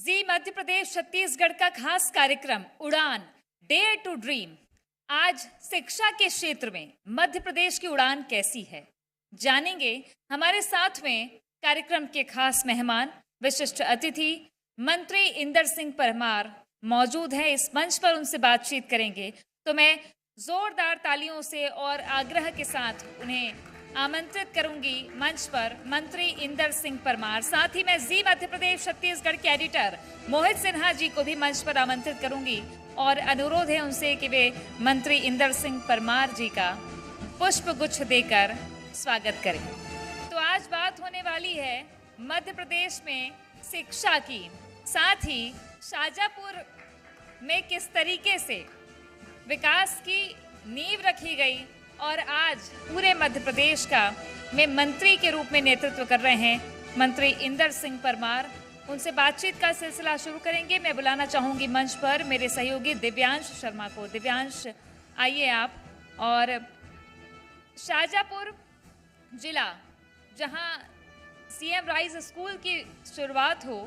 जी मध्य प्रदेश छत्तीसगढ़ का खास कार्यक्रम उड़ान डेयर टू ड्रीम। आज शिक्षा के क्षेत्र में मध्य प्रदेश की उड़ान कैसी है जानेंगे। हमारे साथ में कार्यक्रम के खास मेहमान विशिष्ट अतिथि मंत्री इंदर सिंह परमार मौजूद हैं। इस मंच पर उनसे बातचीत करेंगे तो मैं जोरदार तालियों से और आग्रह के साथ उन्हें आमंत्रित करूंगी मंच पर मंत्री इंदर सिंह परमार। साथ ही मैं जी मध्य प्रदेश छत्तीसगढ़ के एडिटर मोहित सिन्हा जी को भी मंच पर आमंत्रित करूंगी और अनुरोध है उनसे कि वे मंत्री इंदर सिंह परमार जी का पुष्प गुच्छ देकर स्वागत करें। तो आज बात होने वाली है मध्य प्रदेश में शिक्षा की, साथ ही शाजापुर में किस तरीके से विकास की नींव रखी गई और आज पूरे मध्य प्रदेश का में मंत्री के रूप में नेतृत्व कर रहे हैं मंत्री इंदर सिंह परमार। उनसे बातचीत का सिलसिला शुरू करेंगे। मैं बुलाना चाहूंगी मंच पर मेरे सहयोगी दिव्यांश शर्मा को। दिव्यांश आइए आप। और शाजापुर जिला जहां सीएम राइज स्कूल की शुरुआत हो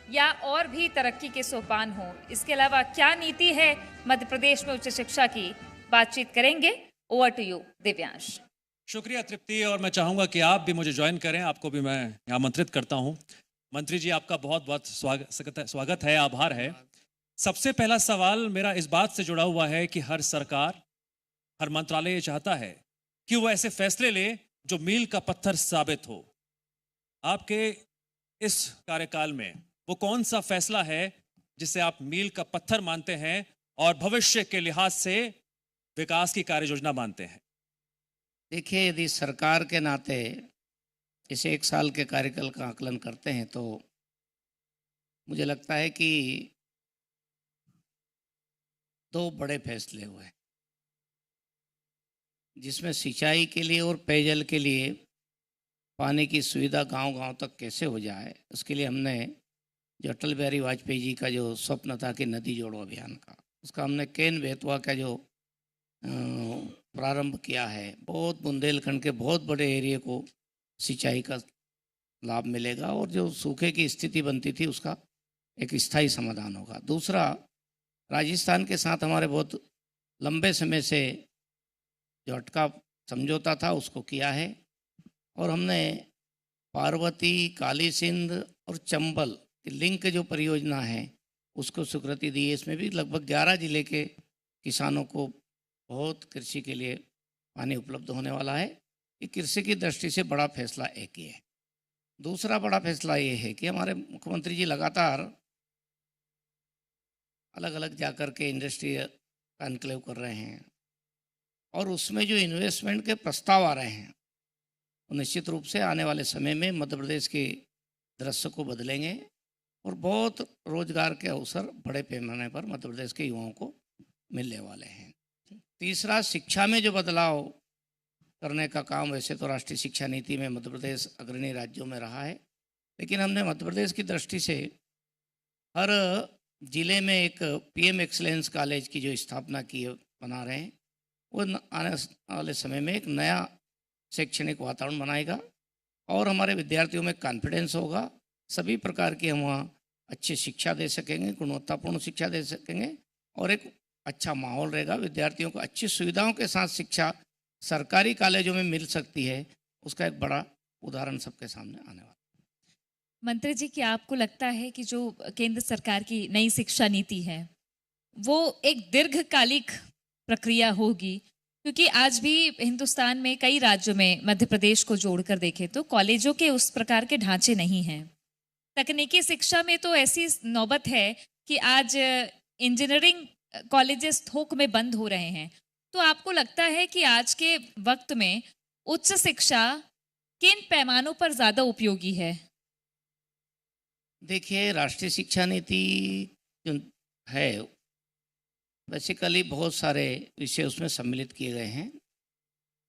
या और भी तरक्की के सोपान हो, इसके अलावा क्या नीति है मध्य प्रदेश में उच्च शिक्षा की, बातचीत करेंगे। Over to you Divyansh. शुक्रिया तृप्ति, और मैं चाहूंगा कि आप भी मुझे ज्वाइन करें। आपको भी मैं आमंत्रित करता हूं। मंत्री जी, आपका बहुत बहुत स्वागत है, आभार है। सबसे पहला सवाल मेरा इस बात से जुड़ा हुआ है कि हर सरकार, हर मंत्रालय ये चाहता है कि वो ऐसे फैसले ले जो मील का पत्थर साबित हो। आपके इस कार्यकाल में वो कौन सा फैसला है जिसे आप मील का पत्थर मानते हैं और भविष्य के लिहाज से विकास की कार्य योजना मानते हैं? देखिए, यदि सरकार के नाते इस एक साल के कार्यकाल का आकलन करते हैं तो मुझे लगता है कि दो बड़े फैसले हुए जिसमें सिंचाई के लिए और पेयजल के लिए पानी की सुविधा गांव-गांव तक कैसे हो जाए, उसके लिए हमने जो अटल बिहारी वाजपेयी जी का जो स्वप्न था कि नदी जोड़ो अभियान का, उसका हमने केन बेतवा का जो प्रारंभ किया है। बहुत बुंदेलखंड के बहुत बड़े एरिया को सिंचाई का लाभ मिलेगा और जो सूखे की स्थिति बनती थी उसका एक स्थायी समाधान होगा। दूसरा, राजस्थान के साथ हमारे बहुत लंबे समय से जो अटका समझौता था उसको किया है और हमने पार्वती, काली सिंध और चंबल की लिंक जो परियोजना है उसको स्वीकृति दी है। इसमें भी लगभग 11 जिले के किसानों को बहुत कृषि के लिए पानी उपलब्ध होने वाला है। ये कृषि की दृष्टि से बड़ा फैसला एक ही है। दूसरा बड़ा फैसला ये है कि हमारे मुख्यमंत्री जी लगातार अलग अलग जाकर के इंडस्ट्री का एनक्लेव कर रहे हैं और उसमें जो इन्वेस्टमेंट के प्रस्ताव आ रहे हैं वो निश्चित रूप से आने वाले समय में मध्य प्रदेश के दृश्य को बदलेंगे और बहुत रोजगार के अवसर बड़े पैमाने पर मध्य प्रदेश के युवाओं को मिलने वाले हैं। तीसरा, शिक्षा में जो बदलाव करने का काम, वैसे तो राष्ट्रीय शिक्षा नीति में मध्य प्रदेश अग्रणी राज्यों में रहा है, लेकिन हमने मध्य प्रदेश की दृष्टि से हर जिले में एक पीएम एक्सीलेंस कॉलेज की जो स्थापना की बना रहे हैं, वो आने वाले समय में एक नया शैक्षणिक वातावरण बनाएगा और हमारे विद्यार्थियों में कॉन्फिडेंस होगा। सभी प्रकार की हम वहाँ अच्छी शिक्षा दे सकेंगे, गुणवत्तापूर्ण शिक्षा दे सकेंगे और एक अच्छा माहौल रहेगा। विद्यार्थियों को अच्छी सुविधाओं के साथ शिक्षा सरकारी कॉलेजों में मिल सकती है, उसका एक बड़ा उदाहरण सबके सामने आने वाला। मंत्री जी, क्या आपको लगता है कि जो केंद्र सरकार की नई शिक्षा नीति है वो एक दीर्घकालिक प्रक्रिया होगी? क्योंकि आज भी हिंदुस्तान में कई राज्यों में मध्य प्रदेश को जोड़कर देखें तो कॉलेजों के उस प्रकार के ढांचे नहीं हैं। तकनीकी शिक्षा में तो ऐसी नौबत है कि आज इंजीनियरिंग कॉलेजेस थोक में बंद हो रहे हैं। तो आपको लगता है कि आज के वक्त में उच्च शिक्षा किन पैमानों पर ज्यादा उपयोगी है? देखिए, राष्ट्रीय शिक्षा नीति जो है बेसिकली बहुत सारे विषय उसमें सम्मिलित किए गए हैं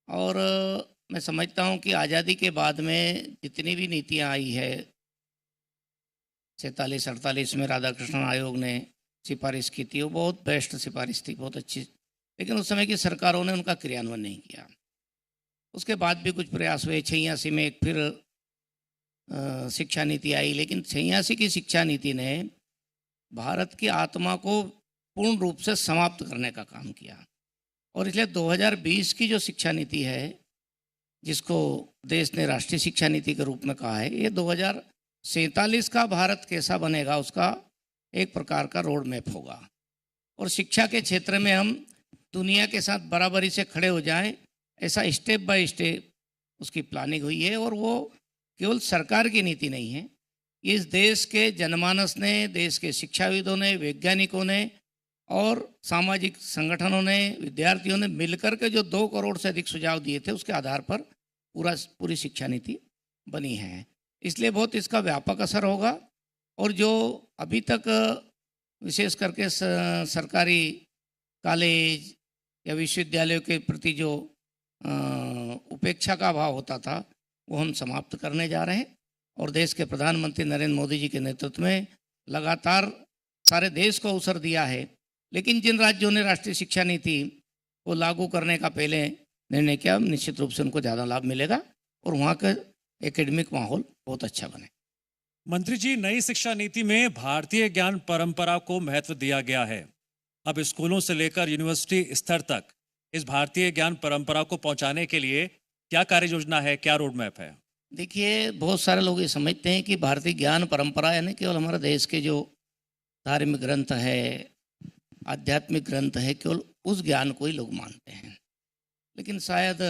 और मैं समझता हूँ कि आज़ादी के बाद में जितनी भी नीतियाँ आई है, 47-48 में राधाकृष्णन आयोग ने सिफारिश की थी, वो बहुत बेस्ट सिफारिश थी, बहुत अच्छी, लेकिन उस समय की सरकारों ने उनका क्रियान्वयन नहीं किया। उसके बाद भी कुछ प्रयास हुए। 86 में एक फिर शिक्षा नीति आई, लेकिन 86 की शिक्षा नीति ने भारत की आत्मा को पूर्ण रूप से समाप्त करने का काम किया। और इसलिए 2020 की जो शिक्षा नीति है, जिसको देश ने राष्ट्रीय शिक्षा नीति के रूप में कहा है, ये 2047 का भारत कैसा बनेगा उसका एक प्रकार का रोड मैप होगा। और शिक्षा के क्षेत्र में हम दुनिया के साथ बराबरी से खड़े हो जाएं, ऐसा स्टेप बाय स्टेप उसकी प्लानिंग हुई है। और वो केवल सरकार की नीति नहीं है, इस देश के जनमानस ने, देश के शिक्षाविदों ने, वैज्ञानिकों ने और सामाजिक संगठनों ने, विद्यार्थियों ने मिलकर के जो 2 करोड़ से अधिक सुझाव दिए थे, उसके आधार पर पूरी शिक्षा नीति बनी है। इसलिए बहुत इसका व्यापक असर होगा। और जो अभी तक विशेष करके सरकारी कॉलेज या विश्वविद्यालयों के प्रति जो उपेक्षा का भाव होता था, वो हम समाप्त करने जा रहे हैं। और देश के प्रधानमंत्री नरेंद्र मोदी जी के नेतृत्व में लगातार सारे देश को अवसर दिया है। लेकिन जिन राज्यों ने राष्ट्रीय शिक्षा नीति को लागू करने का पहले निर्णय किया, निश्चित रूप से उनको ज़्यादा लाभ मिलेगा और वहाँ का एकेडमिक माहौल बहुत अच्छा बने। मंत्री जी, नई शिक्षा नीति में भारतीय ज्ञान परंपरा को महत्व दिया गया है। अब स्कूलों से लेकर यूनिवर्सिटी स्तर तक इस भारतीय ज्ञान परंपरा को पहुंचाने के लिए क्या कार्य योजना है, क्या रोड मैप है? देखिए, बहुत सारे लोग ये समझते हैं कि भारतीय ज्ञान परंपरा यानी केवल हमारे देश के जो धार्मिक ग्रंथ है, आध्यात्मिक ग्रंथ है, केवल उस ज्ञान को ही लोग मानते हैं। लेकिन शायद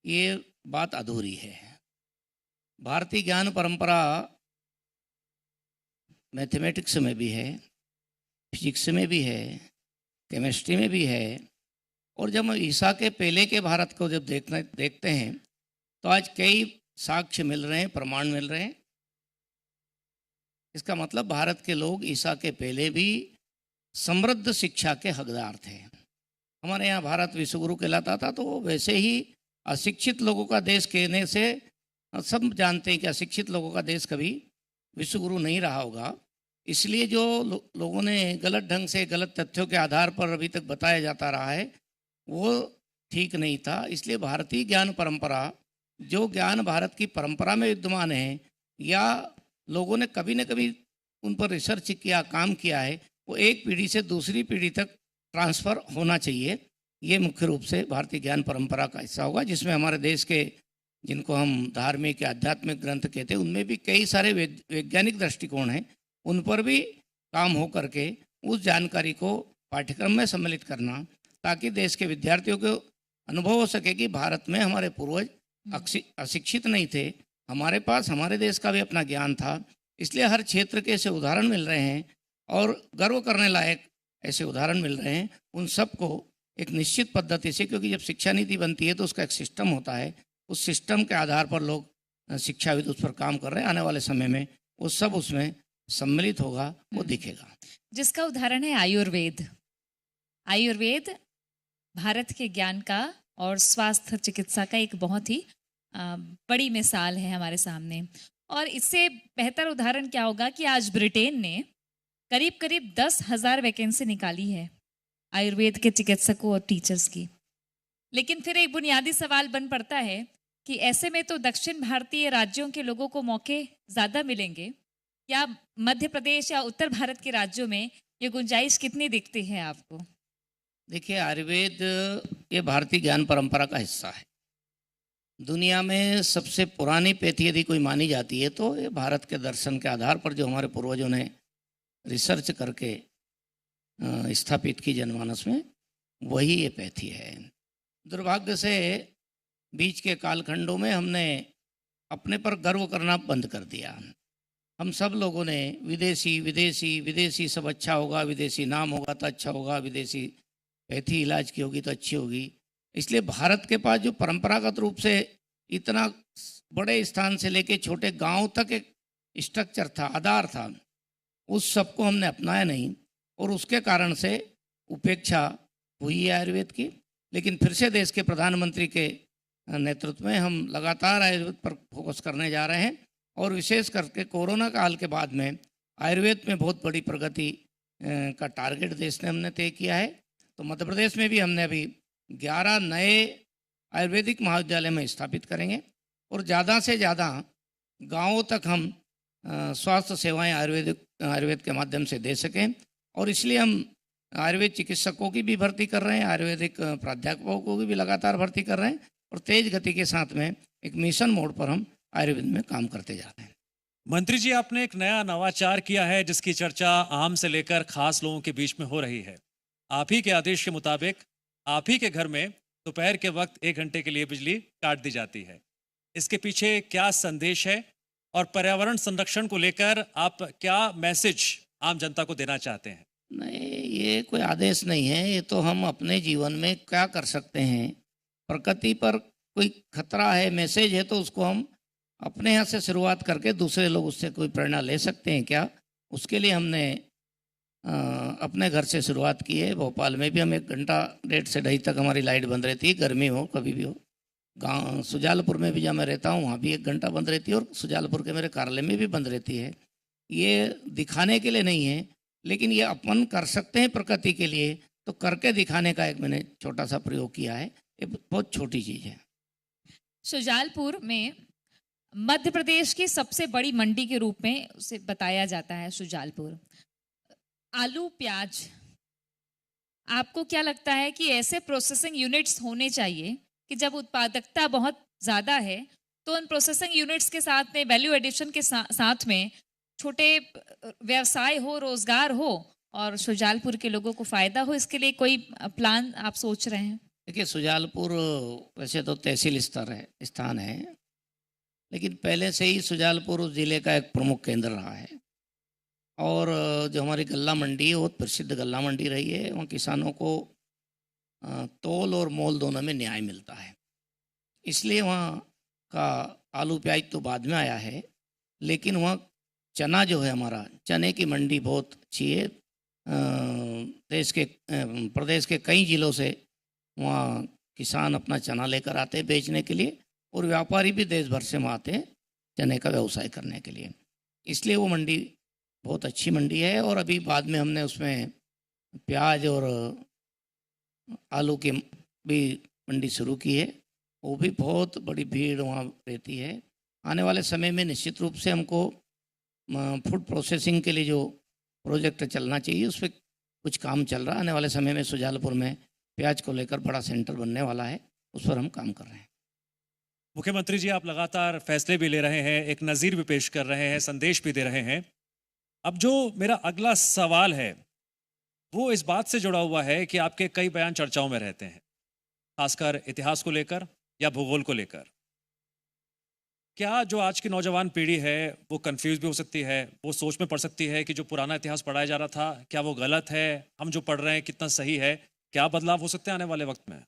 ये बात अधूरी है। भारतीय ज्ञान परंपरा मैथमेटिक्स में भी है, फिजिक्स में भी है, केमिस्ट्री में भी है। और जब हम ईसा के पहले के भारत को जब देखते हैं तो आज कई साक्ष्य मिल रहे हैं, प्रमाण मिल रहे हैं। इसका मतलब भारत के लोग ईसा के पहले भी समृद्ध शिक्षा के हकदार थे। हमारे यहाँ भारत विश्वगुरु कहलाता था, तो वैसे ही अशिक्षित लोगों का देश कहने से सब जानते हैं कि अशिक्षित लोगों का देश कभी विश्वगुरु नहीं रहा होगा। इसलिए जो लोगों ने गलत ढंग से, गलत तथ्यों के आधार पर अभी तक बताया जाता रहा है, वो ठीक नहीं था। इसलिए भारतीय ज्ञान परंपरा, जो ज्ञान भारत की परंपरा में विद्यमान है या लोगों ने कभी न कभी उन पर रिसर्च किया, काम किया है, वो एक पीढ़ी से दूसरी पीढ़ी तक ट्रांसफ़र होना चाहिए। ये मुख्य रूप से भारतीय ज्ञान परंपरा का हिस्सा होगा, जिसमें हमारे देश के, जिनको हम धार्मिक या आध्यात्मिक ग्रंथ कहते हैं, उनमें भी कई सारे वैज्ञानिक दृष्टिकोण हैं। उन पर भी काम हो करके उस जानकारी को पाठ्यक्रम में सम्मिलित करना, ताकि देश के विद्यार्थियों को अनुभव हो सके कि भारत में हमारे पूर्वज अशिक्षित नहीं थे, हमारे पास हमारे देश का भी अपना ज्ञान था। इसलिए हर क्षेत्र के ऐसे उदाहरण मिल रहे हैं और गर्व करने लायक ऐसे उदाहरण मिल रहे हैं। उन सबको एक निश्चित पद्धति से, क्योंकि जब शिक्षा नीति बनती है तो उसका एक सिस्टम होता है, उस सिस्टम के आधार पर लोग शिक्षाविद उस पर काम कर रहे हैं। आने वाले समय में वो सब उसमें सम्मिलित होगा, वो दिखेगा। जिसका उदाहरण है आयुर्वेद। आयुर्वेद भारत के ज्ञान का और स्वास्थ्य चिकित्सा का एक बहुत ही बड़ी मिसाल है हमारे सामने। और इससे बेहतर उदाहरण क्या होगा कि आज ब्रिटेन ने करीब करीब 10,000 वैकेंसी निकाली है आयुर्वेद के चिकित्सकों और टीचर्स की। लेकिन फिर एक बुनियादी सवाल बन पड़ता है कि ऐसे में तो दक्षिण भारतीय राज्यों के लोगों को मौके ज़्यादा मिलेंगे, या मध्य प्रदेश या उत्तर भारत के राज्यों में ये गुंजाइश कितनी दिखती है आपको? देखिए, आयुर्वेद ये भारतीय ज्ञान परंपरा का हिस्सा है। दुनिया में सबसे पुरानी पैथी यदि कोई मानी जाती है तो ये भारत के दर्शन के आधार पर जो हमारे पूर्वजों ने रिसर्च करके स्थापित की जनमानस में, वही ये पैथी है। दुर्भाग्य से बीच के कालखंडों में हमने अपने पर गर्व करना बंद कर दिया। हम सब लोगों ने विदेशी विदेशी विदेशी सब अच्छा होगा, विदेशी नाम होगा तो अच्छा होगा, विदेशी पैथी इलाज की होगी तो अच्छी होगी। इसलिए भारत के पास जो परंपरागत रूप से इतना बड़े स्थान से लेके छोटे गांव तक एक स्ट्रक्चर था, आधार था, उस सबको हमने अपनाया नहीं और उसके कारण से उपेक्षा हुई है आयुर्वेद की। लेकिन फिर से देश के प्रधानमंत्री के नेतृत्व में हम लगातार आयुर्वेद पर फोकस करने जा रहे हैं और विशेष करके कोरोना काल के बाद में आयुर्वेद में बहुत बड़ी प्रगति का टारगेट देश ने हमने तय किया है। तो मध्य प्रदेश में भी हमने अभी 11 नए आयुर्वेदिक महाविद्यालय में स्थापित करेंगे और ज़्यादा से ज़्यादा गाँवों तक हम स्वास्थ्य सेवाएं आयुर्वेदिक आयुर्वेद के माध्यम से दे सकें। और इसलिए हम आयुर्वेद चिकित्सकों की भी भर्ती कर रहे हैं, आयुर्वेदिक प्राध्यापकों की भी लगातार भर्ती कर रहे हैं, और तेज गति के साथ में एक मिशन मोड पर हम आयुर्वेद में काम करते जा रहे हैं। मंत्री जी, आपने एक नया नवाचार किया है जिसकी चर्चा आम से लेकर खास लोगों के बीच में हो रही है। आप ही के आदेश के मुताबिक आप ही के घर में दोपहर के वक्त 1 घंटे के लिए बिजली काट दी जाती है। इसके पीछे क्या संदेश है और पर्यावरण संरक्षण को लेकर आप क्या मैसेज आम जनता को देना चाहते हैं? नहीं, ये कोई आदेश नहीं है, ये तो हम अपने जीवन में क्या कर सकते हैं। प्रकृति पर कोई खतरा है, मैसेज है, तो उसको हम अपने यहाँ से शुरुआत करके दूसरे लोग उससे कोई प्रेरणा ले सकते हैं क्या, उसके लिए हमने अपने घर से शुरुआत की है। भोपाल में भी हम 1 घंटा 1.5 से 2.5 तक हमारी लाइट बंद रहती है, गर्मी हो कभी भी हो। गाँव सुजालपुर में भी जहाँ मैं रहता हूँ वहाँ भी 1 घंटा बंद रहती है, और सुजालपुर के मेरे कार्यालय में भी बंद रहती है। ये दिखाने के लिए नहीं है, लेकिन ये अपन कर सकते हैं प्रकृति के लिए, तो करके दिखाने का एक मैंने छोटा सा प्रयोग किया है। ये बहुत छोटी चीज़ है। शुजालपुर में मध्य प्रदेश की सबसे बड़ी मंडी के रूप में उसे बताया जाता है शुजालपुर। आलू प्याज, आपको क्या लगता है कि ऐसे प्रोसेसिंग यूनिट्स होने चाहिए कि जब उत्पादकता बहुत ज़्यादा है तो उन प्रोसेसिंग यूनिट्स के साथ में वैल्यू एडिशन के साथ में छोटे व्यवसाय हो, रोजगार हो, और शुजालपुर के लोगों को फ़ायदा हो? इसके लिए कोई प्लान आप सोच रहे हैं? देखिए, शुजालपुर वैसे तो तहसील स्थान है, लेकिन पहले से ही शुजालपुर उस ज़िले का एक प्रमुख केंद्र रहा है। और जो हमारी गल्ला मंडी है वो प्रसिद्ध गल्ला मंडी रही है। वहाँ किसानों को तोल और मोल दोनों में न्याय मिलता है, इसलिए वहाँ का आलू प्याज तो बाद में आया है, लेकिन वहाँ चना जो है, हमारा चने की मंडी बहुत अच्छी है। प्रदेश के कई ज़िलों से वहाँ किसान अपना चना लेकर आते हैं बेचने के लिए, और व्यापारी भी देश भर से वहाँ आते हैं चने का व्यवसाय करने के लिए। इसलिए वो मंडी बहुत अच्छी मंडी है। और अभी बाद में हमने उसमें प्याज और आलू की भी मंडी शुरू की है, वो भी बहुत बड़ी भीड़ वहाँ रहती है। आने वाले समय में निश्चित रूप से हमको फूड प्रोसेसिंग के लिए जो प्रोजेक्ट चलना चाहिए उस पर कुछ काम चल रहा है। आने वाले समय में शुजालपुर में प्याज को लेकर बड़ा सेंटर बनने वाला है, उस पर हम काम कर रहे हैं। मुख्यमंत्री जी, आप लगातार फैसले भी ले रहे हैं, एक नज़ीर भी पेश कर रहे हैं, संदेश भी दे रहे हैं। अब जो मेरा अगला सवाल है वो इस बात से जुड़ा हुआ है कि आपके कई बयान चर्चाओं में रहते हैं, खासकर इतिहास को लेकर या भूगोल को लेकर। क्या जो आज की नौजवान पीढ़ी है वो कंफ्यूज भी हो सकती है, वो सोच में पड़ सकती है कि जो पुराना इतिहास पढ़ाया जा रहा था क्या वो गलत है, हम जो पढ़ रहे हैं कितना सही है? क्या बदलाव हो सकते हैं आने वाले वक्त में?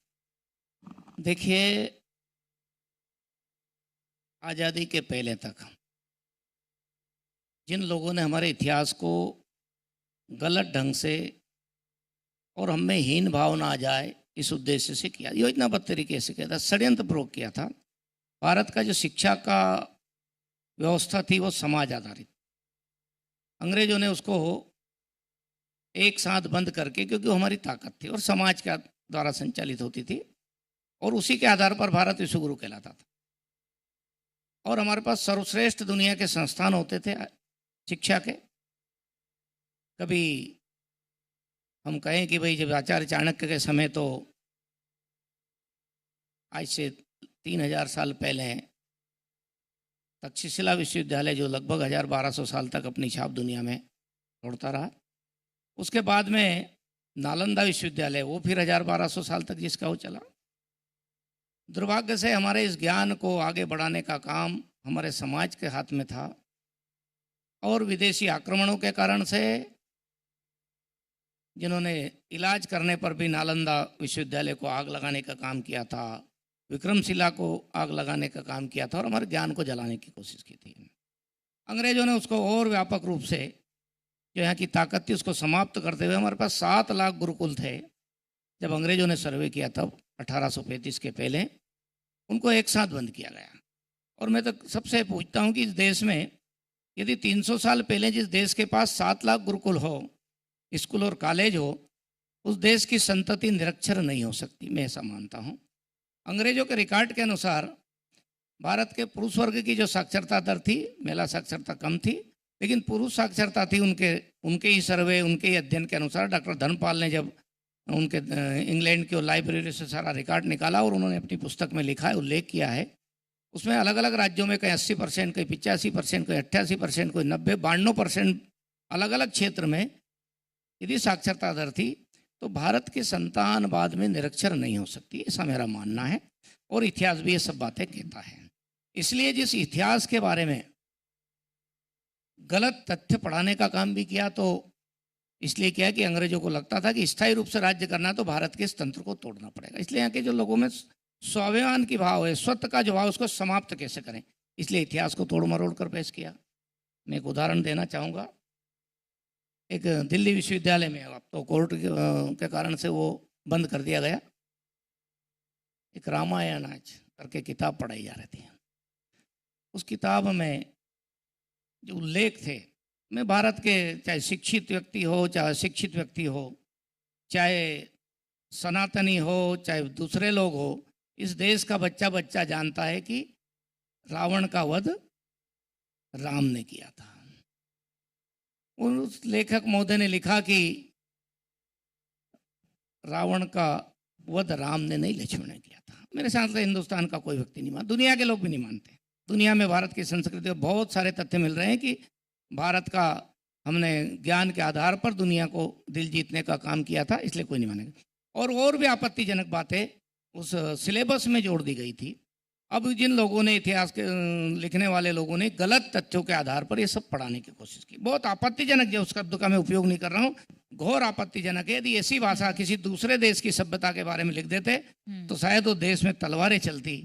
देखिए, आज़ादी के पहले तक जिन लोगों ने हमारे इतिहास को गलत ढंग से और हमें हीन भावना आ जाए इस उद्देश्य से किया, योजनाबद्ध तरीके से किया था, षड्यंत्र प्रयोग किया था। भारत का जो शिक्षा का व्यवस्था थी वो समाज आधारित, अंग्रेजों ने उसको एक साथ बंद करके, क्योंकि वो हमारी ताकत थी और समाज के द्वारा संचालित होती थी, और उसी के आधार पर भारत विश्वगुरु कहलाता था। और हमारे पास सर्वश्रेष्ठ दुनिया के संस्थान होते थे शिक्षा के। कभी हम कहें कि भाई जब आचार्य चाणक्य के समय, तो आज से 3000 साल पहले तक्षशिला विश्वविद्यालय जो लगभग 1200 साल तक अपनी छाप दुनिया में छोड़ता रहा, उसके बाद में नालंदा विश्वविद्यालय, वो फिर 1200 साल तक जिसका वो चला। दुर्भाग्य से हमारे इस ज्ञान को आगे बढ़ाने का काम हमारे समाज के हाथ में था, और विदेशी आक्रमणों के कारण से जिन्होंने इलाज करने पर भी नालंदा विश्वविद्यालय को आग लगाने का काम किया था, विक्रमशिला को आग लगाने का काम किया था, और हमारे ज्ञान को जलाने की कोशिश की थी। अंग्रेजों ने उसको और व्यापक रूप से जो यहाँ की ताकत थी उसको समाप्त करते हुए, हमारे पास 7 लाख गुरुकुल थे जब अंग्रेजों ने सर्वे किया तब 1835 के पहले, उनको एक साथ बंद किया गया। और मैं तो सबसे पूछता हूँ कि इस देश में यदि 300 साल पहले जिस देश के पास 7 लाख गुरुकुल हो, स्कूल और कॉलेज हो, उस देश की संतति निरक्षर नहीं हो सकती, मैं ऐसा मानता हूँ। अंग्रेजों के रिकॉर्ड के अनुसार भारत के पुरुष वर्ग की जो साक्षरता दर थी, महिला साक्षरता कम थी, लेकिन पुरुष साक्षरता थी उनके उनके ही सर्वे, उनके ही अध्ययन के अनुसार। डॉक्टर धर्मपाल ने जब उनके इंग्लैंड की लाइब्रेरी से सारा रिकॉर्ड निकाला और उन्होंने अपनी पुस्तक में लिखा है, उल्लेख किया है, उसमें अलग अलग राज्यों में कहीं 80%, कहीं 85%, कहीं 88%, कोई 90, 92% अलग अलग क्षेत्र में यदि साक्षरता दर थी तो भारत के संतानवाद में निरक्षर नहीं हो सकती, ऐसा मेरा मानना है। और इतिहास भी ये सब बातें कहता है। इसलिए जिस इतिहास के बारे में गलत तथ्य पढ़ाने का काम भी किया तो इसलिए किया कि अंग्रेजों को लगता था कि स्थायी रूप से राज्य करना तो भारत के इस तंत्र को तोड़ना पड़ेगा। इसलिए यहाँ के जो लोगों में स्वाभिमान की भाव है, स्वत्व का जो भाव, उसको समाप्त कैसे करें, इसलिए इतिहास को तोड़ मरोड़ कर पेश किया। मैं एक उदाहरण देना चाहूँगा। एक दिल्ली विश्वविद्यालय में, अब तो कोर्ट के कारण से वो बंद कर दिया गया, एक रामायण आज करके किताब पढ़ाई जा रही थी। उस किताब में जो उल्लेख थे, मैं भारत के चाहे शिक्षित व्यक्ति हो, चाहे अशिक्षित व्यक्ति हो, चाहे सनातनी हो, चाहे दूसरे लोग हो, इस देश का बच्चा बच्चा जानता है कि रावण का वध राम ने किया था। और उस लेखक महोदय ने लिखा कि रावण का वध राम ने नहीं, लक्ष्मण ने किया था। मेरे साथ तो हिंदुस्तान का कोई व्यक्ति नहीं मानता, दुनिया के लोग भी नहीं मानते। दुनिया में भारत की संस्कृति में बहुत सारे तथ्य मिल रहे हैं कि भारत का हमने ज्ञान के आधार पर दुनिया को दिल जीतने का काम किया था, इसलिए कोई नहीं मानेगा। और भी आपत्तिजनक बातें उस सिलेबस में जोड़ दी गई थी। अब जिन लोगों ने, इतिहास के लिखने वाले लोगों ने गलत तथ्यों के आधार पर ये सब पढ़ाने की कोशिश की, बहुत आपत्तिजनक, जो उस शब्द का मैं उपयोग नहीं कर रहा हूँ, घोर आपत्तिजनक है। यदि ऐसी भाषा किसी दूसरे देश की सभ्यता के बारे में लिख देते तो शायद वो देश में तलवारें चलती,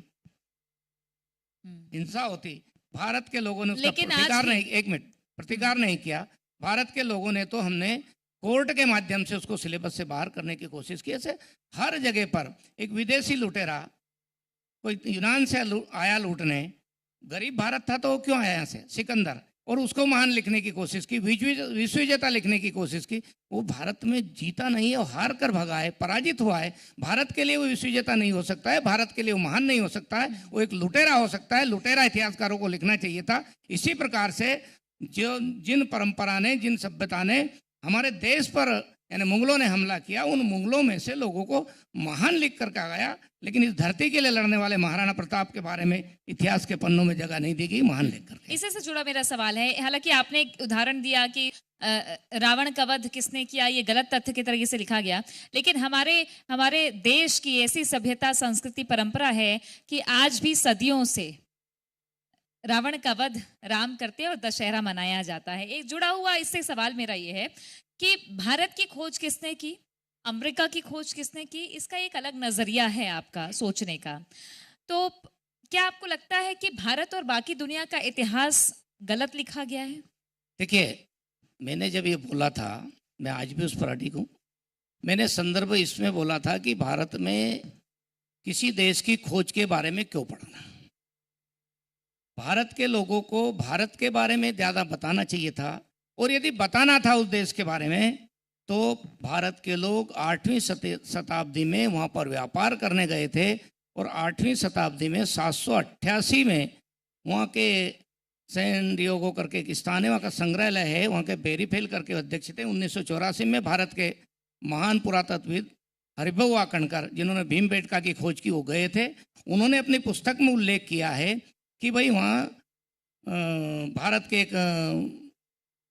हिंसा होती। भारत के लोगों ने उसका प्रतिकार नहीं, एक मिनट, प्रतिकार नहीं किया। भारत के लोगों ने तो, हमने कोर्ट के माध्यम से उसको सिलेबस से बाहर करने की कोशिश की। ऐसे हर जगह पर एक विदेशी लुटेरा, कोई यूनान से आया लूटने, गरीब भारत था तो वो क्यों आया यहाँ से, सिकंदर, और उसको महान लिखने की कोशिश की, विश्व विजेता लिखने की कोशिश की। वो भारत में जीता नहीं है, वो हार कर भगा है, पराजित हुआ है। भारत के लिए वो विश्व विजेता नहीं हो सकता है, भारत के लिए वो महान नहीं हो सकता है, वो एक लुटेरा हो सकता है। लुटेरा इतिहासकारों को लिखना चाहिए था। इसी प्रकार से जो जिन परंपरा ने, जिन सभ्यता ने हमारे देश पर, यानी मुगलों ने हमला किया, उन मुगलों में से लोगों को महान लिख कर कहा गया, लेकिन इस धरती के लिए लड़ने वाले महाराणा प्रताप के बारे में इतिहास के पन्नों में जगह नहीं दी गई महान लिख कर। इसी से जुड़ा मेरा सवाल है, हालांकि आपने एक उदाहरण दिया कि रावण का वध किसने किया, ये गलत तथ्य की तरीके से लिखा गया, लेकिन हमारे देश की ऐसी सभ्यता, संस्कृति, परंपरा है कि आज भी सदियों से रावण का वध राम करते हैं और दशहरा मनाया जाता है। एक जुड़ा हुआ इससे सवाल मेरा ये है कि भारत की खोज किसने की, अमेरिका की खोज किसने की, इसका एक अलग नजरिया है आपका सोचने का। तो क्या आपको लगता है कि भारत और बाकी दुनिया का इतिहास गलत लिखा गया है? देखिए, मैंने जब ये बोला था, मैं आज भी उस पर अडिग हूँ। मैंने संदर्भ इसमें बोला था कि भारत में किसी देश की खोज के बारे में क्यों पढ़ना। भारत के लोगों को भारत के बारे में ज़्यादा बताना चाहिए था, और यदि बताना था उस देश के बारे में तो भारत के लोग 8वीं शताब्दी में वहाँ पर व्यापार करने गए थे, और 8वीं शताब्दी में 788 में वहाँ के सैन डियोगो करके एक स्थान है, वहाँ का संग्रहालय है, वहाँ के बेरीफेल करके अध्यक्ष थे। 1984 में भारत के महान पुरातत्वविद हरिभाऊ वाकणकर, जिन्होंने भीमबेटका की खोज की, वो गए थे। उन्होंने अपनी पुस्तक में उल्लेख किया है कि भाई वहाँ भारत के एक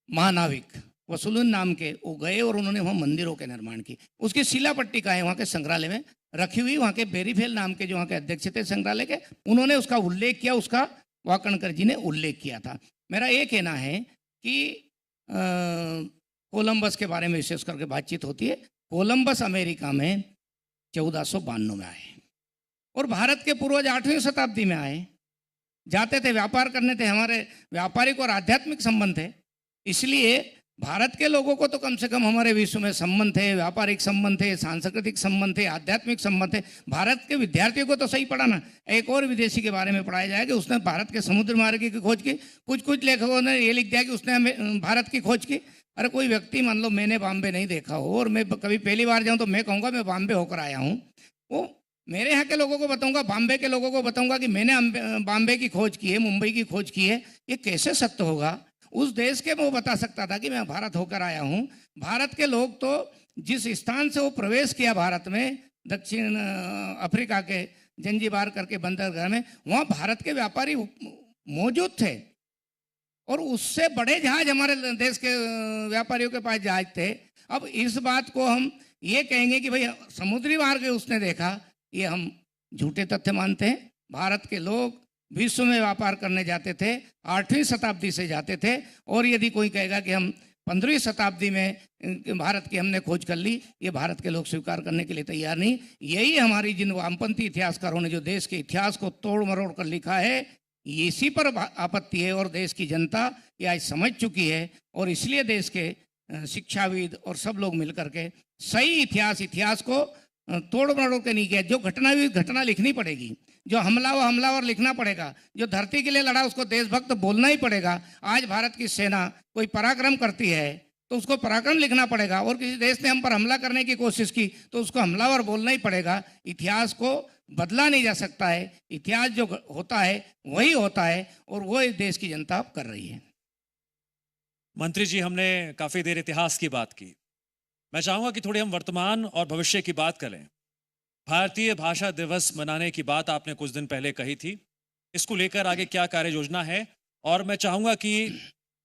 महानाविक वसुलुन नाम के, वो गए और उन्होंने वहाँ मंदिरों के निर्माण की। उसकी शिला पट्टिका है वहाँ के संग्रहालय में रखी हुई। वहाँ के बेरीफेल नाम के जो वहाँ के अध्यक्ष थे संग्रहालय के, उन्होंने उसका उल्लेख किया, उसका वाकणकर जी ने उल्लेख किया था। मेरा ये कहना है कि कोलंबस के बारे में विशेष करके बातचीत होती है। कोलंबस अमेरिका में 1492 में आए, और भारत के पूर्वज 8वीं शताब्दी में आए। जाते थे, व्यापार करने थे, हमारे व्यापारिक और आध्यात्मिक संबंध थे। इसलिए भारत के लोगों को तो कम से कम हमारे विश्व में संबंध थे, व्यापारिक संबंध थे, सांस्कृतिक संबंध थे, आध्यात्मिक संबंध थे। भारत के विद्यार्थियों को तो सही पढ़ाना। एक और विदेशी के बारे में पढ़ाया जाए कि उसने भारत के समुद्र मार्ग की खोज की। कुछ लेखकों ने ये लिख दिया कि उसने भारत की खोज की। अरे कोई व्यक्ति, मान लो मैंने बॉम्बे नहीं देखा हो और मैं कभी पहली बार जाऊँ तो मैं कहूँगा मैं बॉम्बे होकर आया हूँ। वो मेरे यहाँ के लोगों को बताऊँगा, बॉम्बे के लोगों को बताऊँगा कि मैंने बॉम्बे की खोज की है, मुंबई की खोज की है। ये कैसे सत्य होगा? उस देश के में वो बता सकता था कि मैं भारत होकर आया हूँ। भारत के लोग तो जिस स्थान से वो प्रवेश किया भारत में, दक्षिण अफ्रीका के जंजीबार करके बंदरगाह में, वहाँ भारत के व्यापारी मौजूद थे और उससे बड़े जहाज हमारे देश के व्यापारियों के पास जहाज थे। अब इस बात को हम ये कहेंगे कि भाई समुद्री मार्ग उसने देखा, ये हम झूठे तथ्य मानते हैं। भारत के लोग विश्व में व्यापार करने जाते थे, 8वीं शताब्दी से जाते थे, और यदि कोई कहेगा कि हम 15वीं शताब्दी में भारत की हमने खोज कर ली, ये भारत के लोग स्वीकार करने के लिए तैयार नहीं। यही हमारी जिन वामपंथी इतिहासकारों ने जो देश के इतिहास को तोड़ मरोड़ कर लिखा है, इसी पर आपत्ति है और देश की जनता ये आज समझ चुकी है। और इसलिए देश के शिक्षाविद और सब लोग मिलकर के सही इतिहास को तोड़ मरोड़ के नहीं किया। जो घटना लिखनी पड़ेगी, जो हमलावर लिखना पड़ेगा, जो धरती के लिए लड़ा उसको देशभक्त बोलना ही पड़ेगा। आज भारत की सेना कोई पराक्रम करती है तो उसको पराक्रम लिखना पड़ेगा, और किसी देश ने हम पर हमला करने की कोशिश की तो उसको हमलावर बोलना ही पड़ेगा। इतिहास को बदला नहीं जा सकता है। इतिहास जो होता है वही होता है, और वो इस देश की जनता कर रही है। मंत्री जी, हमने काफी देर इतिहास की बात की। मैं चाहूंगा कि थोड़ी हम वर्तमान और भविष्य की बात करें। भारतीय भाषा दिवस मनाने की बात आपने कुछ दिन पहले कही थी, इसको लेकर आगे क्या कार्य योजना है? और मैं चाहूंगा कि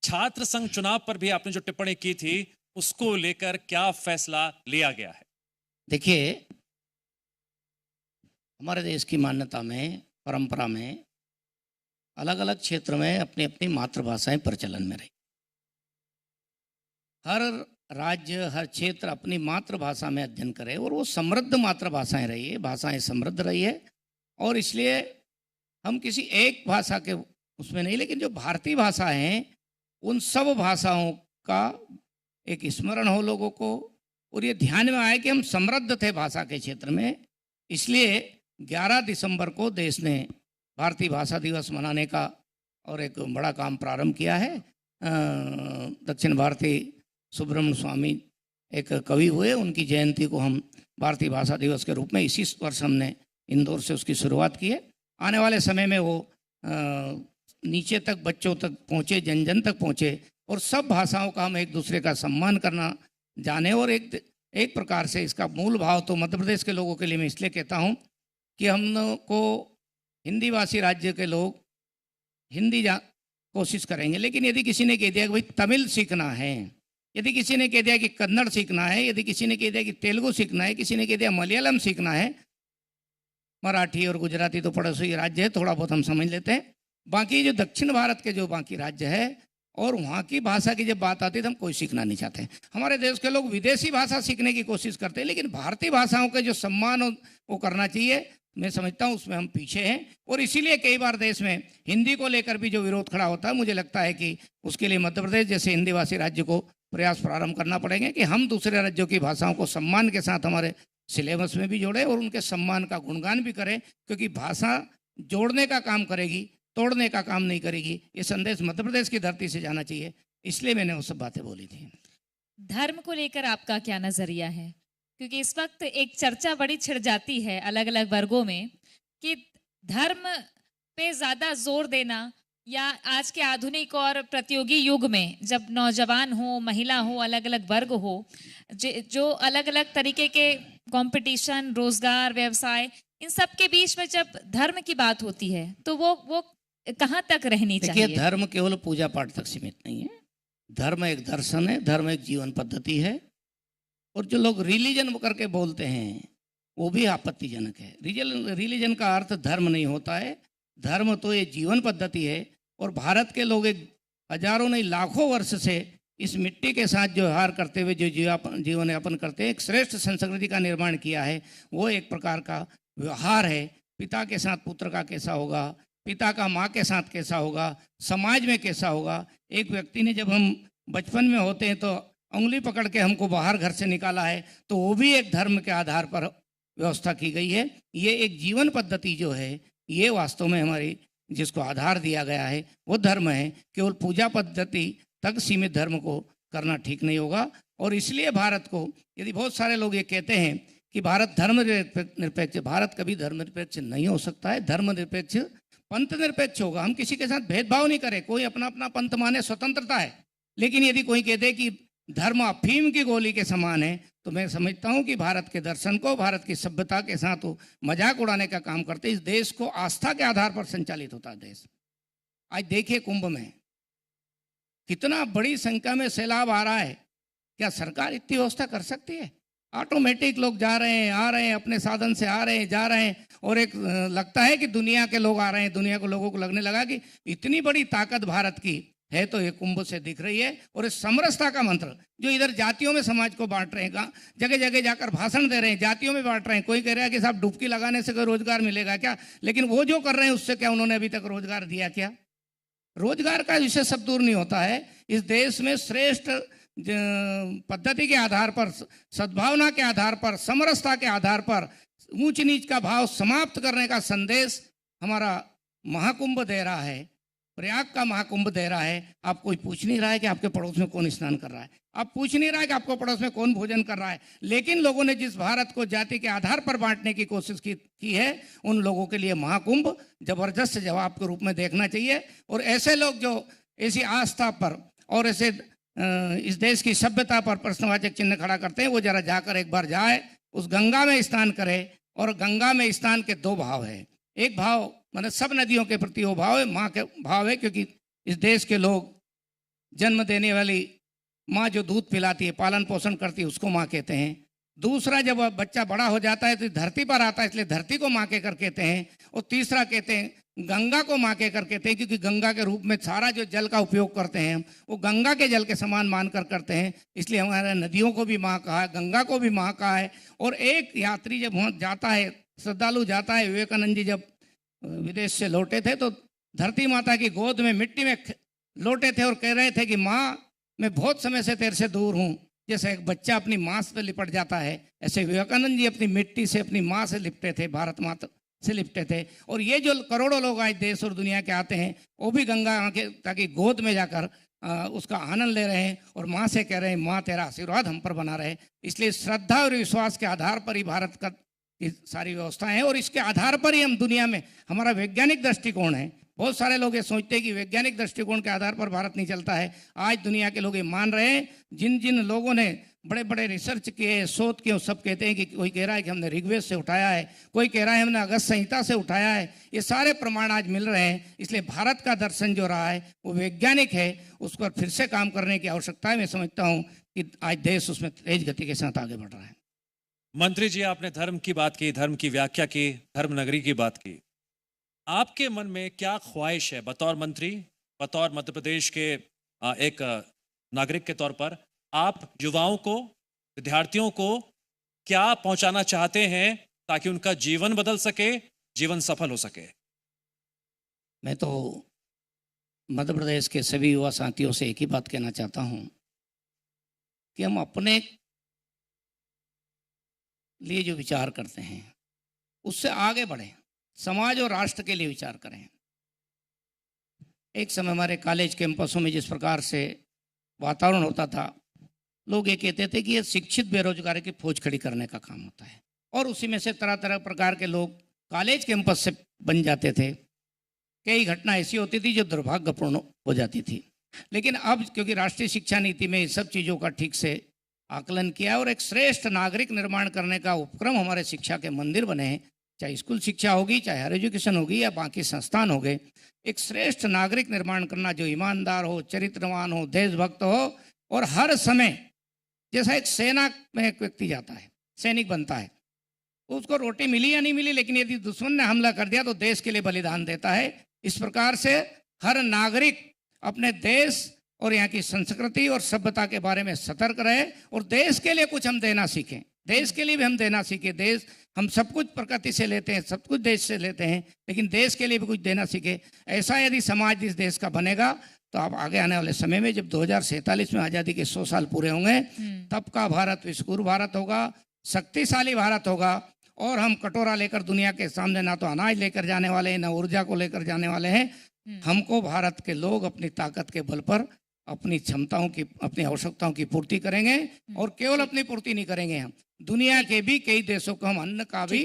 छात्र संघ चुनाव पर भी आपने जो टिप्पणी की थी उसको लेकर क्या फैसला लिया गया है? देखिए, हमारे देश की मान्यता में, परंपरा में अलग अलग क्षेत्र में अपनी अपनी मातृभाषाएं प्रचलन में रही। हर राज्य, हर क्षेत्र अपनी मातृभाषा में अध्ययन करे और वो समृद्ध मातृभाषाएं रही है, भाषाएं समृद्ध रही है। और इसलिए हम किसी एक भाषा के उसमें नहीं, लेकिन जो भारतीय भाषा हैं उन सब भाषाओं का एक स्मरण हो लोगों को, और ये ध्यान में आए कि हम समृद्ध थे भाषा के क्षेत्र में। इसलिए 11 दिसंबर को देश ने भारतीय भाषा दिवस मनाने का और एक बड़ा काम प्रारंभ किया है। दक्षिण भारतीय सुब्रमण्य स्वामी एक कवि हुए, उनकी जयंती को हम भारतीय भाषा दिवस के रूप में इसी वर्ष हमने इंदौर से उसकी शुरुआत की है। आने वाले समय में वो नीचे तक, बच्चों तक पहुँचे, जन जन तक पहुँचे, और सब भाषाओं का हम एक दूसरे का सम्मान करना जाने। और एक प्रकार से इसका मूल भाव तो मध्य प्रदेश के लोगों के लिए मैं इसलिए कहता हूँ कि हम को हिंदी भाषी राज्य के लोग हिंदी कोशिश करेंगे, लेकिन यदि किसी ने कह दिया कि भाई तमिल सीखना है, यदि किसी ने कह दिया कि कन्नड़ सीखना है, यदि किसी ने कह दिया कि तेलुगु सीखना है, किसी ने कह दिया मलयालम सीखना है, मराठी और गुजराती तो पड़ोसी राज्य है, थोड़ा बहुत हम समझ लेते हैं। बाकी जो दक्षिण भारत के जो बाकी राज्य है और वहाँ की भाषा की जब बात आती है तो हम कोई सीखना नहीं चाहते। हमारे देश के लोग विदेशी भाषा सीखने की कोशिश करते हैं, लेकिन भारतीय भाषाओं के जो सम्मान वो करना चाहिए, मैं समझता हूँ उसमें हम पीछे हैं। और इसीलिए कई बार देश में हिंदी को लेकर भी जो विरोध खड़ा होता है, मुझे लगता है कि उसके लिए मध्य प्रदेश जैसे हिंदी भाषी राज्य को प्रयास प्रारंभ करना पड़ेंगे कि हम दूसरे राज्यों की भाषाओं को सम्मान के साथ हमारे सिलेबस में भी जोड़ें और उनके सम्मान का गुणगान भी करें, क्योंकि भाषा जोड़ने का काम करेगी, तोड़ने का काम नहीं करेगी। ये संदेश मध्य प्रदेश की धरती से जाना चाहिए, इसलिए मैंने वो सब बातें बोली थी। धर्म को लेकर आपका क्या नजरिया है? क्योंकि इस वक्त एक चर्चा बड़ी छिड़ जाती है अलग अलग वर्गों में कि धर्म पे ज्यादा जोर देना, या आज के आधुनिक और प्रतियोगी युग में जब नौजवान हो, महिला हो, अलग अलग वर्ग हो, जो अलग अलग तरीके के कंपटीशन, रोजगार, व्यवसाय, इन सब के बीच में जब धर्म की बात होती है तो वो कहाँ तक रहनी चाहिए? देखिए, धर्म केवल पूजा पाठ तक सीमित नहीं है। धर्म एक दर्शन है, धर्म एक जीवन पद्धति है। और जो लोग रिलीजन करके बोलते हैं वो भी आपत्तिजनक है। रिलीजन का अर्थ धर्म नहीं होता है। धर्म तो ये जीवन पद्धति है। और भारत के लोग एक हजारों नहीं लाखों वर्ष से इस मिट्टी के साथ जो व्यवहार करते हुए जो जीवन यापन करते हैं, एक श्रेष्ठ संस्कृति का निर्माण किया है। वो एक प्रकार का व्यवहार है। पिता के साथ पुत्र का कैसा होगा, पिता का माँ के साथ कैसा होगा, समाज में कैसा होगा। एक व्यक्ति ने जब हम बचपन में होते हैं तो उंगली पकड़ के हमको बाहर घर से निकाला है, तो वो भी एक धर्म के आधार पर व्यवस्था की गई है। ये एक जीवन पद्धति जो है, ये वास्तव में हमारी जिसको आधार दिया गया है वो धर्म है। केवल पूजा पद्धति तक सीमित धर्म को करना ठीक नहीं होगा। और इसलिए भारत को, यदि बहुत सारे लोग ये कहते हैं कि भारत धर्मनिरपेक्ष, भारत कभी धर्मनिरपेक्ष नहीं हो सकता है। धर्मनिरपेक्ष पंथ निरपेक्ष होगा, हम किसी के साथ भेदभाव नहीं करें, कोई अपना अपना पंथ माने, स्वतंत्रता है। लेकिन यदि कोई कहते कि धर्म अफीम की गोली के समान है, तो मैं समझता हूं कि भारत के दर्शन को, भारत की सभ्यता के साथ वो मजाक उड़ाने का काम करते। इस देश को आस्था के आधार पर संचालित होता है देश। आज देखिए कुंभ में कितना बड़ी संख्या में सैलाब आ रहा है, क्या सरकार इतनी व्यवस्था कर सकती है? ऑटोमेटिक लोग जा रहे हैं, आ रहे हैं, अपने साधन से आ रहे हैं, जा रहे हैं, और एक लगता है कि दुनिया के लोग आ रहे हैं। दुनिया के लोगों को लगने लगा कि इतनी बड़ी ताकत भारत की है, तो ये कुंभ से दिख रही है। और इस समरसता का मंत्र जो इधर जातियों में समाज को बांट रहे हैं, जगह जगह जाकर भाषण दे रहे हैं, जातियों में बांट रहे हैं। कोई कह रहा है कि साहब डुबकी लगाने से कोई रोजगार मिलेगा क्या? लेकिन वो जो कर रहे हैं उससे क्या उन्होंने अभी तक रोजगार दिया? क्या रोजगार का विषय सब दूर नहीं होता है। इस देश में श्रेष्ठ पद्धति के आधार पर, सद्भावना के आधार पर, समरसता के आधार पर ऊंच नीच का भाव समाप्त करने का संदेश हमारा महाकुंभ दे रहा है, प्रयाग का महाकुंभ दे रहा है। आप कोई पूछ नहीं रहा है कि आपके पड़ोस में कौन स्नान कर रहा है, आप पूछ नहीं रहा है कि आपको पड़ोस में कौन भोजन कर रहा है। लेकिन लोगों ने जिस भारत को जाति के आधार पर बांटने की कोशिश की है, उन लोगों के लिए महाकुंभ जबरदस्त जवाब के रूप में देखना चाहिए। और ऐसे लोग जो ऐसी आस्था पर और ऐसे इस देश की सभ्यता पर प्रश्नवाचक चिन्ह खड़ा करते हैं, वो जरा जाकर एक बार जाए, उस गंगा में स्नान करे। और गंगा में स्नान के दो भाव है। एक भाव मतलब सब नदियों के प्रति वो भाव है, माँ के भाव है, क्योंकि इस देश के लोग जन्म देने वाली माँ जो दूध पिलाती है, पालन पोषण करती है, उसको माँ कहते हैं। दूसरा, जब बच्चा बड़ा हो जाता है तो धरती पर आता है, इसलिए धरती को माँ कहकर कहते हैं। और तीसरा कहते हैं गंगा को माँ कहकर कहते हैं, क्योंकि गंगा के रूप में सारा जो जल का उपयोग करते हैं वो गंगा के जल के समान मानकर करते हैं। इसलिए हमारे नदियों को भी माँ कहा है, गंगा को भी माँ कहा है। और एक यात्री जब वहाँ जाता है, श्रद्धालु जाता है, विवेकानंद जी जब विदेश से लौटे थे तो धरती माता की गोद में मिट्टी में लौटे थे और कह रहे थे कि माँ मैं बहुत समय से तेरे से दूर हूँ। जैसे एक बच्चा अपनी माँ से लिपट जाता है, ऐसे विवेकानंद जी अपनी मिट्टी से, अपनी माँ से लिपटे थे, भारत माता से लिपटे थे। और ये जो करोड़ों लोग आज देश और दुनिया के आते हैं, वो भी गंगा के ताकि गोद में जाकर उसका आनंद ले रहे हैं और माँ से कह रहे हैं माँ तेरा आशीर्वाद हम पर बना रहे। इसलिए श्रद्धा और विश्वास के आधार पर ही भारत का सारी व्यवस्था है, और इसके आधार पर ही हम दुनिया में, हमारा वैज्ञानिक दृष्टिकोण है। बहुत सारे लोग ये सोचते हैं कि वैज्ञानिक दृष्टिकोण के आधार पर भारत नहीं चलता है। आज दुनिया के लोग ये मान रहे हैं। जिन जिन लोगों ने बड़े बड़े रिसर्च किए, शोध किए, सब कहते हैं कि कोई कह रहा है कि हमने ऋग्वेद से उठाया है, कोई कह रहा है हमने अगस्त संहिता से उठाया है। ये सारे प्रमाण आज मिल रहे हैं। इसलिए भारत का दर्शन जो रहा है वो वैज्ञानिक है, उस पर फिर से काम करने की आवश्यकता है। मैं समझता हूँ कि आज देश उसमें तेज गति के साथ आगे बढ़ रहा है। मंत्री जी, आपने धर्म की बात की, धर्म की व्याख्या की, धर्म नगरी की बात की। आपके मन में क्या ख्वाहिश है बतौर मंत्री, बतौर मध्य प्रदेश के एक नागरिक के तौर पर, आप युवाओं को, विद्यार्थियों को क्या पहुंचाना चाहते हैं ताकि उनका जीवन बदल सके, जीवन सफल हो सके? मैं तो मध्य प्रदेश के सभी युवा साथियों से एक ही बात कहना चाहता हूं कि हम अपने लिए जो विचार करते हैं उससे आगे बढ़ें, समाज और राष्ट्र के लिए विचार करें। एक समय हमारे कॉलेज कैंपसों में जिस प्रकार से वातावरण होता था, लोग ये कहते थे कि ये शिक्षित बेरोजगारी की फौज खड़ी करने का काम होता है, और उसी में से तरह तरह प्रकार के लोग कॉलेज कैंपस से बन जाते थे। कई घटना ऐसी होती थी जो दुर्भाग्यपूर्ण हो जाती थी। लेकिन अब क्योंकि राष्ट्रीय शिक्षा नीति में इस सब चीज़ों का ठीक से आकलन किया और एक श्रेष्ठ नागरिक निर्माण करने का उपक्रम हमारे शिक्षा के मंदिर बने हैं, चाहे स्कूल शिक्षा होगी, चाहे हायर एजुकेशन होगी, या बाकी संस्थान हो गए। एक श्रेष्ठ नागरिक निर्माण करना जो ईमानदार हो, चरित्रवान हो, देशभक्त हो, और हर समय जैसा एक सेना में एक व्यक्ति जाता है, सैनिक बनता है, उसको रोटी मिली या नहीं मिली, लेकिन यदि दुश्मन ने हमला कर दिया तो देश के लिए बलिदान देता है। इस प्रकार से हर नागरिक अपने देश और यहाँ की संस्कृति और सभ्यता के बारे में सतर्क रहे और देश के लिए कुछ हम देना सीखें। देश के लिए भी हम देना सीखें। देश, हम सब कुछ प्रकृति से लेते हैं, सब कुछ देश से लेते हैं, लेकिन देश के लिए भी कुछ देना सीखे। ऐसा यदि समाज इस देश का बनेगा तो आप आगे आने वाले समय में जब 2047 में आज़ादी के 100 साल पूरे होंगे, तब का भारत विश्वगुरु भारत होगा, शक्तिशाली भारत होगा। और हम कटोरा लेकर दुनिया के सामने ना तो अनाज लेकर जाने वाले हैं, ना ऊर्जा को लेकर जाने वाले हैं। हमको भारत के लोग अपनी ताकत के बल पर अपनी क्षमताओं की, अपनी आवश्यकताओं की पूर्ति करेंगे, और केवल अपनी पूर्ति नहीं करेंगे, हम दुनिया के भी कई देशों को हम अन्न का भी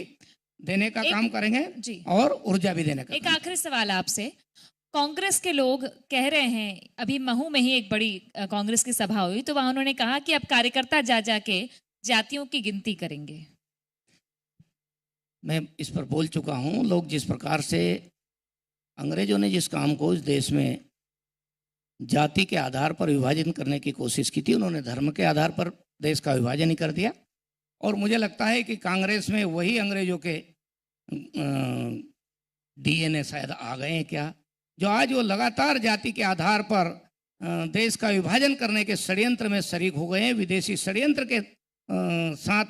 देने का काम करेंगे जी। और ऊर्जा भी देने का एक आखिरी सवाल आपसे, कांग्रेस के लोग कह रहे हैं, अभी महू में ही एक बड़ी कांग्रेस की सभा हुई तो वहां उन्होंने कहा कि अब कार्यकर्ता जा जाके जातियों की गिनती करेंगे। मैं इस पर बोल चुका हूं। लोग जिस प्रकार से अंग्रेजों ने जिस काम को इस देश में जाति के आधार पर विभाजन करने की कोशिश की थी, उन्होंने धर्म के आधार पर देश का विभाजन ही कर दिया। और मुझे लगता है कि कांग्रेस में वही अंग्रेजों के डीएनए शायद आ गए हैं क्या, जो आज वो लगातार जाति के आधार पर देश का विभाजन करने के षड्यंत्र में शरीक हो गए हैं। विदेशी षड्यंत्र के साथ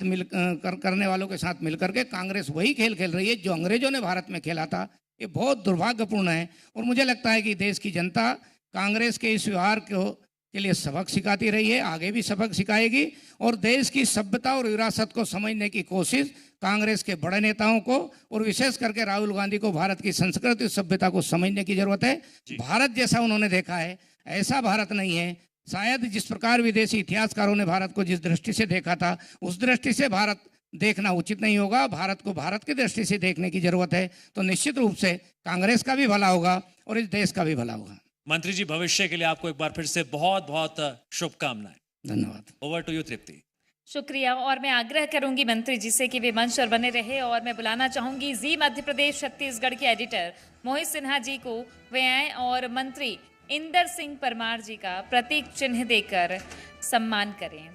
करने वालों के साथ मिलकर के कांग्रेस वही खेल खेल रही है जो अंग्रेजों ने भारत में खेला था। ये बहुत दुर्भाग्यपूर्ण है और मुझे लगता है कि देश की जनता कांग्रेस के इस व्यवहार के लिए सबक सिखाती रही है, आगे भी सबक सिखाएगी और देश की सभ्यता और विरासत को समझने की कोशिश कांग्रेस के बड़े नेताओं को और विशेष करके राहुल गांधी को भारत की संस्कृति और सभ्यता को समझने की जरूरत है। भारत जैसा उन्होंने देखा है, ऐसा भारत नहीं है। शायद जिस प्रकार विदेशी इतिहासकारों ने भारत को जिस दृष्टि से देखा था, उस दृष्टि से भारत देखना उचित नहीं होगा। भारत को भारत की दृष्टि से देखने की जरूरत है, तो निश्चित रूप से कांग्रेस का भी भला होगा और इस देश का भी भला होगा। मंत्री जी, भविष्य के लिए आपको एक बार फिर से बहुत बहुत शुभकामनाएं। धन्यवाद। ओवर टू यू तृप्ति। शुक्रिया। और मैं आग्रह करूंगी मंत्री जी से कि वे मंच पर बने रहे और मैं बुलाना चाहूंगी जी मध्य प्रदेश छत्तीसगढ़ के एडिटर मोहित सिन्हा जी को, वे आए और मंत्री इंदर सिंह परमार जी का प्रतीक चिन्ह देकर सम्मान करें।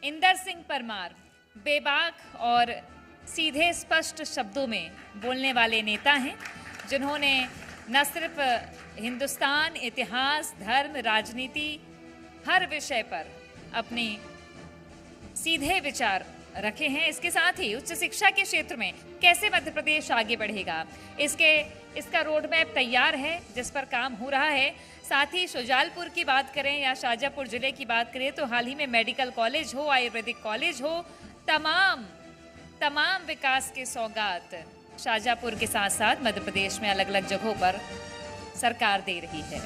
इंदर सिंह परमार बेबाक और सीधे स्पष्ट शब्दों में बोलने वाले नेता हैं, जिन्होंने न सिर्फ हिंदुस्तान, इतिहास, धर्म, राजनीति, हर विषय पर अपने सीधे विचार रखे हैं। इसके साथ ही उच्च शिक्षा के क्षेत्र में कैसे मध्य प्रदेश आगे बढ़ेगा, इसका रोड मैप तैयार है जिस पर काम हो रहा है। साथ ही शुजालपुर की बात करें या शाजापुर जिले की बात करें तो हाल ही में मेडिकल कॉलेज हो, आयुर्वेदिक कॉलेज हो, तमाम विकास के सौगात शाजापुर के साथ साथ मध्य प्रदेश में अलग अलग जगहों पर सरकार दे रही है।